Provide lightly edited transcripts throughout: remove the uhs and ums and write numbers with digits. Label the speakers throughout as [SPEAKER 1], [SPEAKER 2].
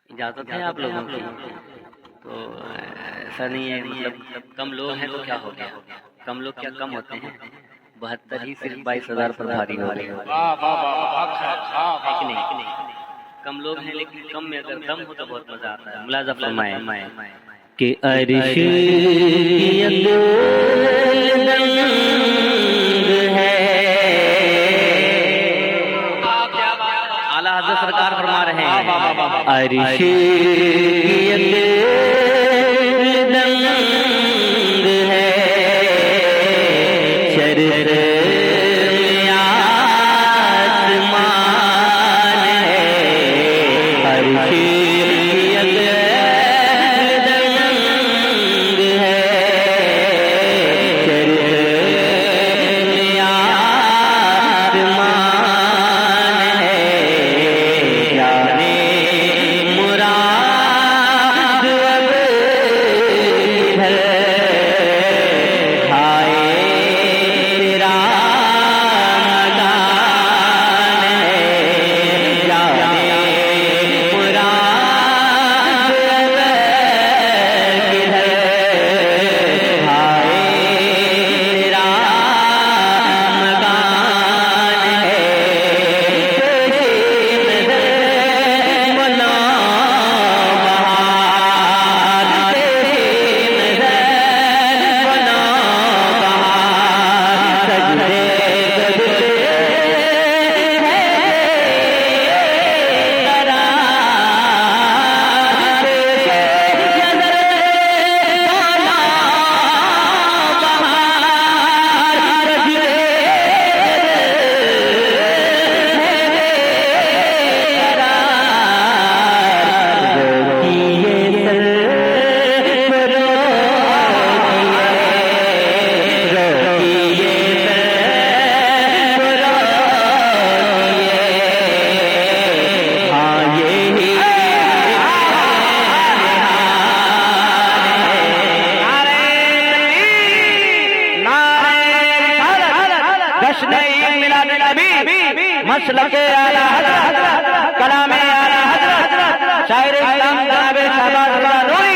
[SPEAKER 1] اجازت ہے آپ لوگوں کی؟ تو ایسا نہیں ہے، مطلب کم لوگ ہیں تو کیا ہو گیا، کم لوگ کیا کم ہوتے ہیں، 72 ہی صرف 22,000 پر بھاری ہو گئے، کم لوگ ہیں لیکن کم میں اگر دم ہو تو بہت مزہ آتا ہے۔ ملاحظہ فرمائیں کہ عرش کی اعلیٰ حضرت سرکار فرما رہے ہیں عرش کی مسلک اعلیٰ حضرت کلام اعلیٰ حضرت شاعر اسلام جناب شہباز روئی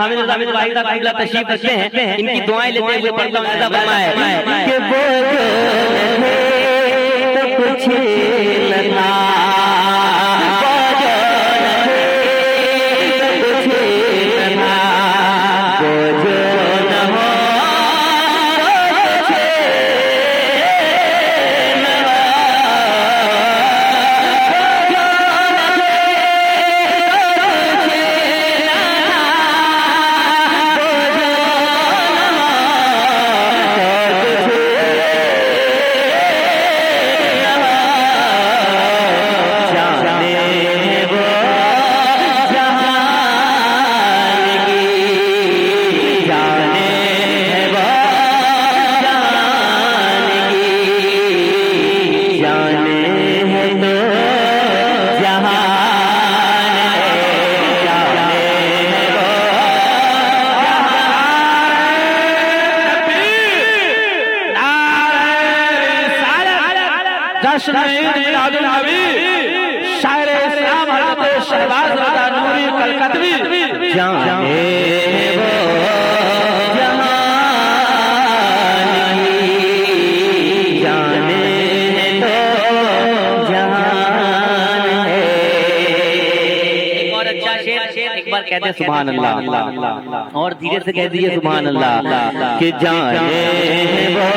[SPEAKER 1] حامد رضا واحد صاحب قبلہ تشریف رکھتے ہیں، ان کی دعائیں لیتے ہوئے پڑھتا ہوں۔ ایسا فرمائے کہ وہ تو کچھ نہ تھا، جشن میلاد النبی شاعر اسلام حضرت شہباز رضا نوری کلکتوی جانے کہتے سبحان اللہ، اور دھیرے سے کہہ دیجئے سبحان اللہ کہ جانے وہ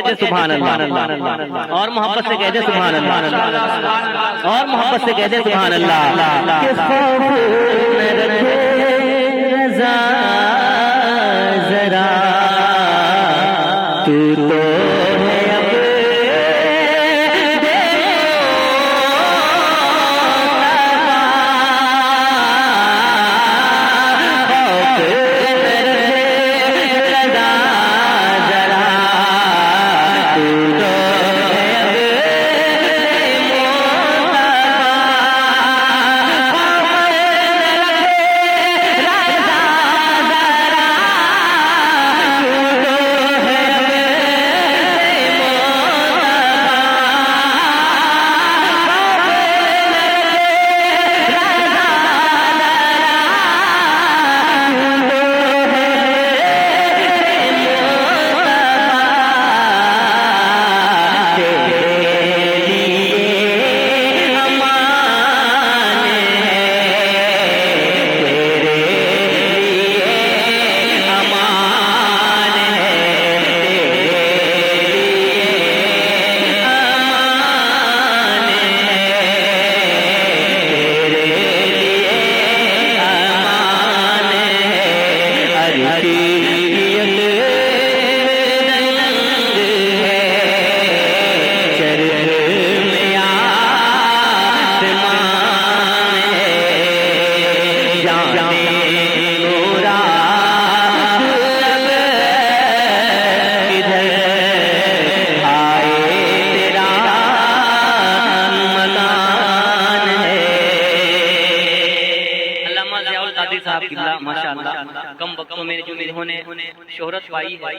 [SPEAKER 1] کہہ دے سبحان اللہ، اور محبت سے کہہ دے سبحان اللہ، اور محبت سے کہہ دے سبحان اللہ، کہ خوف نہ رکھے رضا ذرا تو ہے اب ماشاءاللہ کم وقتوں میں جو انہوں نے شہرت پائی ہے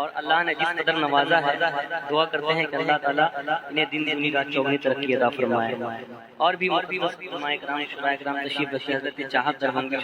[SPEAKER 1] اور اللہ نے جس قدر نوازا ہے، دعا کرتے ہیں کہ اللہ تعالیٰ انہیں دن دنیا رات چوگنی ترقی عطا فرمائے، اور بھی علماء کرام شرائع کرام تشریف رکھے، حضرت چاہت دربندی